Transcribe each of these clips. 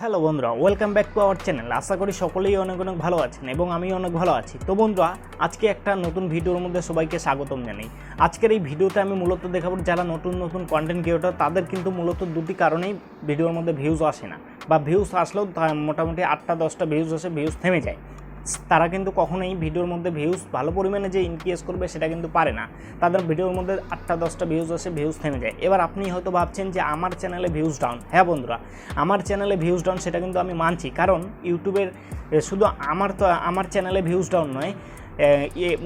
Hello বন্ধুরা, welcome back to our channel. আশা করি সকলেই অনেক অনেক ভালো আছেন এবং আমি অনেক ভালো আছি। তো বন্ধুরা, আজকে একটা নতুন ভিডিওর মধ্যে সবাইকে স্বাগতম জানাই। আজকের এই ভিডিওতে আমি মূলত দেখাবো যারা নতুন নতুন কন্টেন্ট ক্রিয়েটর, তাদের কিন্তু মূলত দুটি কারণেই ভিডিওর মধ্যে ভিউজ আসে না, বা ভিউজ আসলেও মোটামুটি 8-10টা ভিউজ আসে, ভিউজ থেমে যায়। তারা কিন্তু কখনোই ভিডিওর মধ্যে ভিউজ ভালো পরিমাণে যে ইনক্রিজ করবে সেটা কিন্তু পারে না। তাদের ভিডিওর মধ্যে 8-10টা ভিউজ আসে, ভিউজ থেমে যায়। এবার আপনি হয়তো ভাবছেন যে আমার চ্যানেলে ভিউজ ডাউন। হ্যাঁ বন্ধুরা, আমার চ্যানেলে ভিউজ ডাউন সেটা কিন্তু আমি মানছি, কারণ ইউটিউবের শুধু আমার চ্যানেলে ভিউজ ডাউন নয়,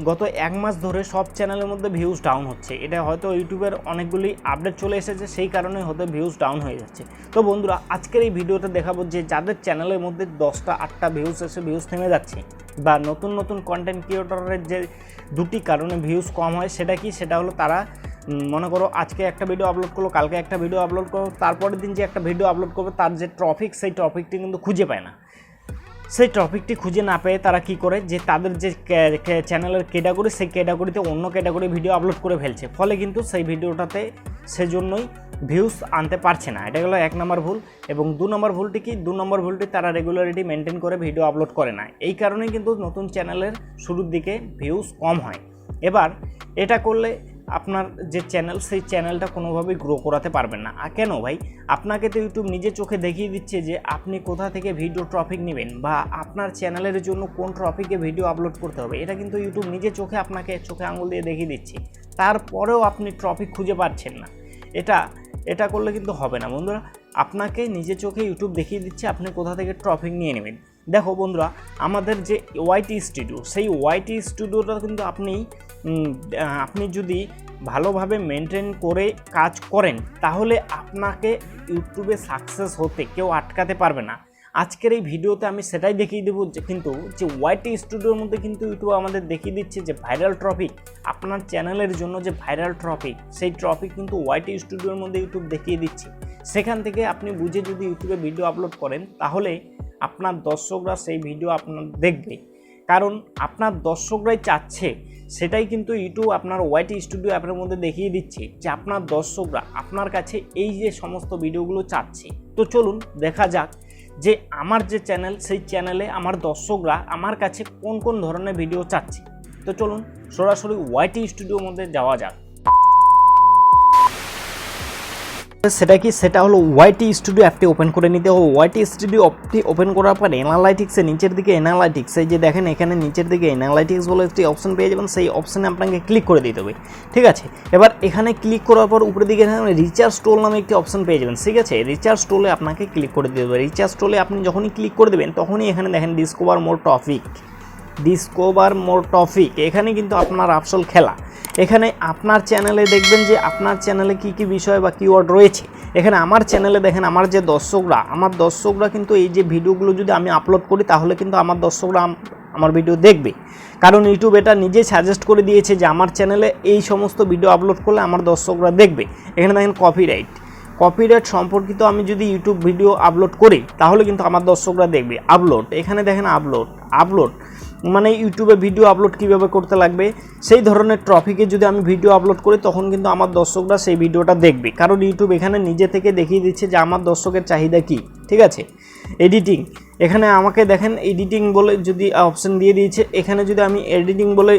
গত এক মাস ধরে সব চ্যানেলের মধ্যে ভিউজ ডাউন হচ্ছে। এটা হয়তো ইউটিউবের অনেকগুলি আপডেট চলে এসেছে, সেই কারণে হয়তো ভিউজ ডাউন হয়ে যাচ্ছে। তো বন্ধুরা, আজকের এই ভিডিওতে দেখাবো যে যাদের চ্যানেলের মধ্যে 10টা-8টা ভিউজ এসে ভিউজ থেমে যাচ্ছে, বা নতুন নতুন কন্টেন্ট ক্রিয়েটরের যে দুটি কারণে ভিউজ কম হয় সেটা কি, সেটা হলো তারা মনে করো আজকে একটা ভিডিও আপলোড করলো, কালকে একটা ভিডিও আপলোড করো, তারপরের দিন যে একটা ভিডিও আপলোড করবে তার যে টপিক, সেই টপিকটি কিন্তু খুঁজে পায় না। সেই টপিকটি খুঁজে না পেয়ে তারা কি করে, যে তাদের যে চ্যানেলের ক্যাটাগরি, সেই ক্যাটাগরিতে অন্য ক্যাটাগরি ভিডিও আপলোড করে ফেলছে, ফলে কিন্তু সেই ভিডিওটাতে সেজন্যই ভিউজ আনতে পারছে না। এটা হলো 1 নম্বর ভুল। এবং 2 নম্বর ভুলটি কি, 2 নম্বর ভুলটি তারা রেগুলারিটি মেনটেন করে ভিডিও আপলোড করে না। এই কারণেই কিন্তু নতুন চ্যানেলের শুরুর দিকে ভিউজ কম হয়। এবার এটা করলে আপনার যে চ্যানেল, সেই চ্যানেলটা কোনোভাবেই গ্রো করাতে পারবেন না। আর কেন ভাই? আপনাকে তো ইউটিউব নিজে চোখে দেখিয়ে দিচ্ছে যে আপনি কোথা থেকে ভিডিও টপিক নেবেন, বা আপনার চ্যানেলের জন্য কোন টপিকে ভিডিও আপলোড করতে হবে। এটা কিন্তু ইউটিউব নিজে চোখে আপনাকে চোখে আঙুল দিয়ে দেখিয়ে দিচ্ছে, তারপরেও আপনি টপিক খুঁজে পাচ্ছেন না। এটা করলে কিন্তু হবে না বন্ধুরা। আপনাকে নিজে চোখে ইউটিউব দেখিয়ে দিচ্ছে আপনি কোথা থেকে টপিক নিয়ে নেবেন। দেখো বন্ধুরা, আমাদের যে ওয়াইটি স্টুডিও, সেই ওয়াইটি স্টুডিওটা কিন্তু আপনি যদি ভালোভাবে মেনটেন করে কাজ করেন, তাহলে আপনাকে ইউটিউবে সাকসেস হতে কেউ আটকাতে পারবে না। আজকের এই ভিডিওতে আমি সেটাই দেখিয়ে দেবো যে ওয়াইটি স্টুডিওর মধ্যে কিন্তু ইউটিউব আমাদের দেখিয়ে দিচ্ছে যে ভাইরাল টপিক, আপনার চ্যানেলের জন্য যে ভাইরাল টপিক, সেই টপিক কিন্তু ওয়াইটি স্টুডিওর মধ্যে ইউটিউব দেখিয়ে দিচ্ছে। সেখান থেকে আপনি বুঝে যদি ইউটিউবে ভিডিও আপলোড করেন, তাহলে আপনার দর্শকরা সেই ভিডিও আপনার দেখবে, কারণ আপনার দর্শকরাই চাচ্ছে। সেটাই কিন্তু ইউটিউব আপনার ওয়াইটি স্টুডিও অ্যাপের মধ্যে দেখিয়ে দিচ্ছে যে আপনার দর্শকরা আপনার কাছে এই যে সমস্ত ভিডিওগুলো চাচ্ছে। তো চলুন দেখা যাক যে আমার যে চ্যানেল, সেই চ্যানেলে আমার দর্শকরা আমার কাছে কোন কোন ধরনের ভিডিও চাচ্ছে। তো চলুন সরাসরি ওয়াইটি স্টুডিওর মধ্যে যাওয়া যাক। সেটা হলো ওয়াইটি স্টুডিও অ্যাপটি ওপেন করে নিতে হবে। ওয়াইটি স্টুডিও অ্যাপটি ওপেন করার পর অ্যানালাইটিক্সের নিচের দিকে অ্যানালাইটিক্স, এই যে দেখেন এখানে নিচের দিকে অ্যানালাইটিক্স বলে একটি অপশন পেয়ে যাবেন। সেই অপশানে আপনাকে ক্লিক করে দিতে হবে, ঠিক আছে। এবার এখানে ক্লিক করার পর উপরের দিকে রিচার্জ টোল নামে একটি অপশন পেয়ে যাবেন, ঠিক আছে। রিচার্জ টোলে আপনাকে ক্লিক করে দিতে হবে। রিচার্জ টোলে আপনি যখনই ক্লিক করে দেবেন, তখনই এখানে দেখেন ডিসকভার মোর টপিক, এখানে কিন্তু আপনার আসল খেলা। এখানে আপনার চ্যানেলে দেখবেন যে আপনার চ্যানেলে কী কী বিষয় বা কিওয়ার্ড রয়েছে। এখানে আমার চ্যানেলে দেখেন আমার যে দর্শকরা কিন্তু এই যে ভিডিওগুলো যদি আমি আপলোড করি, তাহলে কিন্তু আমার দর্শকরা আমার ভিডিও দেখবে, কারণ ইউটিউব এটা নিজে সাজেস্ট করে দিয়েছে যে আমার চ্যানেলে এই সমস্ত ভিডিও আপলোড করলে আমার দর্শকরা দেখবে। এখানে দেখেন কপিরাইট সম্পর্কিত আমি যদি ইউটিউব ভিডিও আপলোড করি, তাহলে কিন্তু আমার দর্শকরা দেখবে। এখানে দেখেন আপলোড মানে ইউটিউবে ভিডিও আপলোড কীভাবে করতে লাগবে, সেই ধরনের টপিকে যদি আমি ভিডিও আপলোড করি, তখন কিন্তু আমার দর্শকরা সেই ভিডিওটা দেখবে, কারণ ইউটিউব এখানে নিজে থেকে দেখিয়ে দিচ্ছে যে আমার দর্শকের চাহিদা কী, ঠিক আছে। এডিটিং, এখানে আমাকে দেখেন এডিটিং বলে যদি অপশান দিয়ে দিয়েছে। এখানে যদি আমি এডিটিং বলে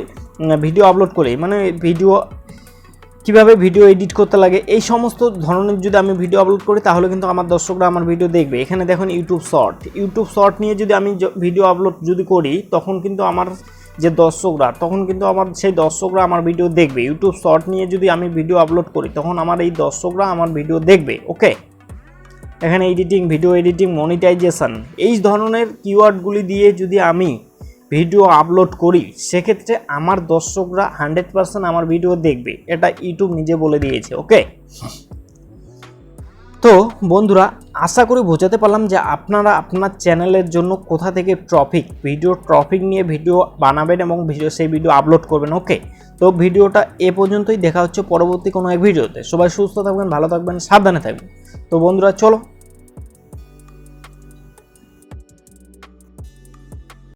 ভিডিও আপলোড করি, মানে কীভাবে ভিডিও এডিট করতে লাগে, এই সমস্ত ধরনের যদি আমি ভিডিও আপলোড করি, তাহলে কিন্তু আমার দর্শকরা আমার ভিডিও দেখবে। এখানে দেখুন ইউটিউব শর্ট নিয়ে যদি আমি ভিডিও আপলোড যদি করি, তখন কিন্তু আমার যে দর্শকরা আমার ভিডিও দেখবে। ইউটিউব শর্ট নিয়ে যদি আমি ভিডিও আপলোড করি, তখন আমার এই দর্শকরা আমার ভিডিও দেখবে, ওকে। এখানে ভিডিও এডিটিং, মনিটাইজেশন, এই ধরনের কিওয়ার্ডগুলি দিয়ে যদি আমি ভিডিও আপলোড করি, সেক্ষেত্রে আমার দর্শকরা 100% আমার ভিডিও দেখবে। এটা ইউটিউব নিজে বলে দিয়েছে, ওকে। তো বন্ধুরা, আশা করি বোঝাতে পারলাম যে আপনারা আপনার চ্যানেলের জন্য কোথা থেকে টপিক নিয়ে ভিডিও বানাবেন এবং সেই ভিডিও আপলোড করবেন, ওকে। তো ভিডিওটা এ পর্যন্তই, দেখা হচ্ছে পরবর্তী কোনো এক ভিডিওতে। সবাই সুস্থ থাকবেন, ভালো থাকবেন, সাবধানে থাকবেন। তো বন্ধুরা চলো